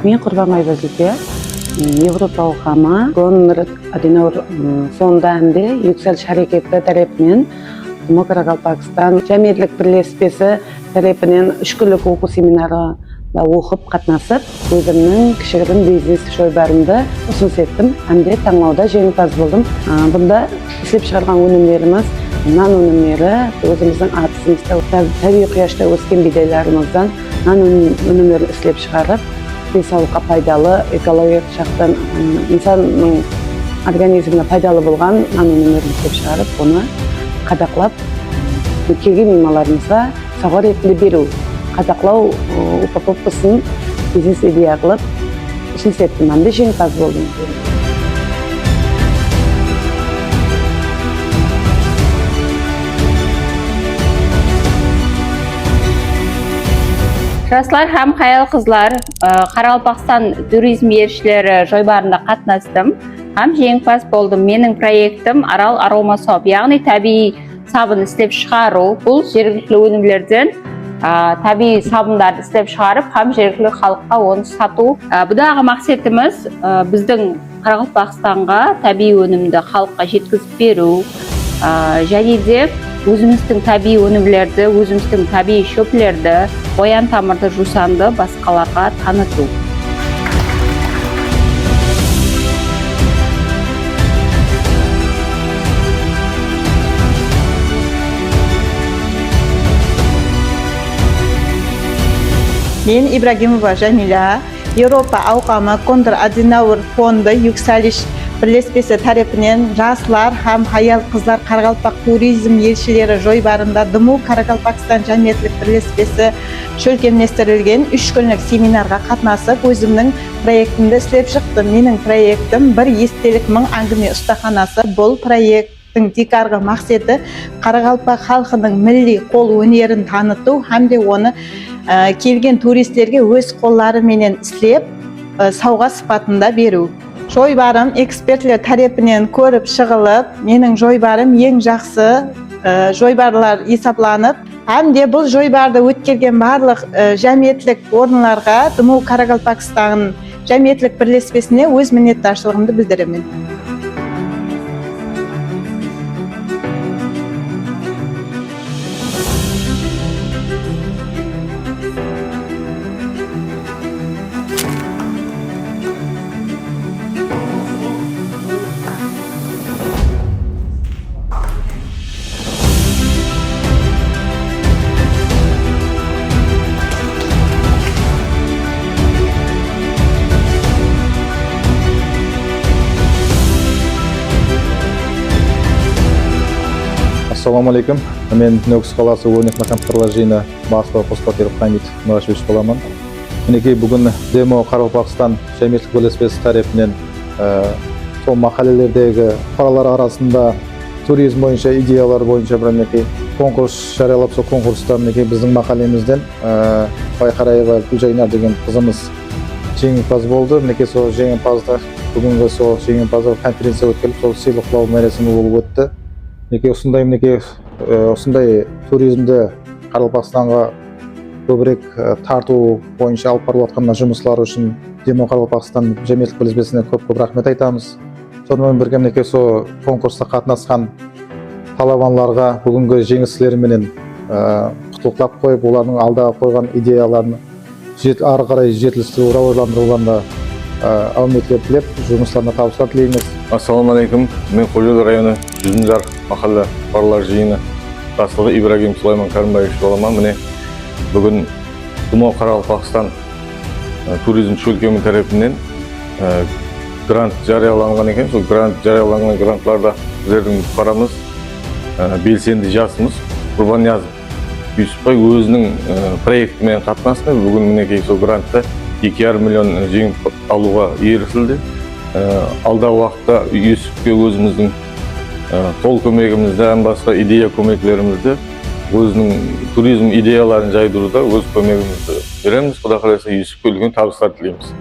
Мен Құрбанбаева Зульфия, Европалық хама Конрад Аденауэр фондында Yükseliş Hareketi tarafından Қарақалпақстан Жәмирлік бірлеспесі тарапынан 3 күндік оқу семинарында оқып қатынасып, өзімнің кішігірім бизнес жобарымды ұсыныс еттім. Әмде таңдауда жеңімпаз болдым. Бұнда істеп шығарған өнімдеріміз нан өнімдері, өзіміздің атысымызда табиғи құяшта өскен бидайларымыздан нан өнімдерін істеп шығарып, денсаулыққа пайдалы, экологиялық жақтан инсанның организміне пайдалы болған нан өнімдерін істеп шығарып, оны қадақлап, келген меймандарымызға сауға ретінде беру. Қадақлау упаковкасын бизнес идея қылып, ұсыныс еттім. Әмде жеңімпаз болдым. Жастар һәм хаял қызлар, Қарақалпақстан туризм елшілері жойбарында қатынастым, һәм жеңімпаз болдым. Менің проектім Арал арома соп, яғни табиғи сабын істеп шығару. Бұл жергілікті өнімдерден табиғи сабындарды істеп шығарып, һәм жергілікті халыққа оны сату. Бұдағы мақсатымыз біздің Қарақалпақстанға табиғи өнімді халыққа жеткізіп беру, және де өзіміздің табиғи өнімдерді, өзіміздің табиғи шөплерді, боян тамырды, жусанды басқаларға таныту. Мен Ибрагимова Жәмиля, Европа ауқамы Конрад Аденауэр фонды Yükseliş бірлеспесі тарапынан жастар һәм хаял қызлар Қарақалпақ туризм елшілері жойбарында Дыму Қарақалпақстан жәмиеттілік бірлеспесі шөлкемлестірілген 3 күндік семинарға қатынасып, өзімнің проектімді істеп шықтым. Менің проектім бір естелік 1000 әңгіме ұстаханасы. Бұл проекттің декарғы мақсаты Қарақалпақ халқының милли қол өнерін таныту, һәм де оны келген туристерге өз қолдарымен істеп, сауға сипатында беру. Жойбарым экспертлер тарапынан көріп шығылып, менің жойбарым ең жақсы жойбарлар есапланып, әмде бұл жойбарды өткерген барлық жәмиеттілік орынларға Дыму Қарақалпақстан жәмиеттілік бірлеспесіне өз minnettarçılığımды білдіремін. Ассалаумалейкум. Мен Нөкіс қаласы Өрнек приложение бастығы Қоспатиров Хамид Нұрашевич боламын. Мінекей бүгін Демо Қарақалпақстан жәмиеттілік бірлеспесі тарапынан сол мақалелердегі қалалар арасында туризм бойынша, идеялар бойынша бір конкурс жариялап, сол конкурста біздің мақалемізден Байқараева Гүлжайнар деген қызымыз жеңімпаз болды. Сол жеңімпазды бүгінгі сол жеңімпаздар конференция өткізіліп, сол сыйлықтау мәресімі болып өтті. Осындай туризмді Қарақалпақстанға көбірек тарту бойынша алып барып жатқан жұмыстар үшін Демо Қарақалпақстан жәмиеттілік бірлеспесіне көп рахмет айтамыз. Сонымен бірге сол конкурсқа қатынасқан талабанларға бүгінгі жеңіслеріменен тоқтап қойып, олардың алдағы қойған идеяларын ары қарай жетілдіріп, рауажландыруларына ымет тілеп, жұмыстарына табыстар тілейміз. Ассалаумағалейкум. Мен Қожелі районы Жүзімжар махалла балалар жиыны бастығы Ибрагим Сулайман Каримбаевич боламын. Міне бүгін Думау Қарақалпақстан туризм шөлкемі тарапынан грант жарияланған екен. Сол грант жарияланған грантларда біздердің қарамыз белсенді жасымыз Құрбаниязов Юсупбай өзінің проектімен қатынасты. Бүгін мінекей сол грантта 2,5 миллион жеңіп алуға ерісілді. Алдағы уақытта Юсупке өзіміздің қол көмегімізді, басқа идея көмеклерімізді, өзінің туризм идеяларын жайдыруда өз көмегімізді береміз. Құдай қаласа Юсупке үлкен табыстар тілейміз.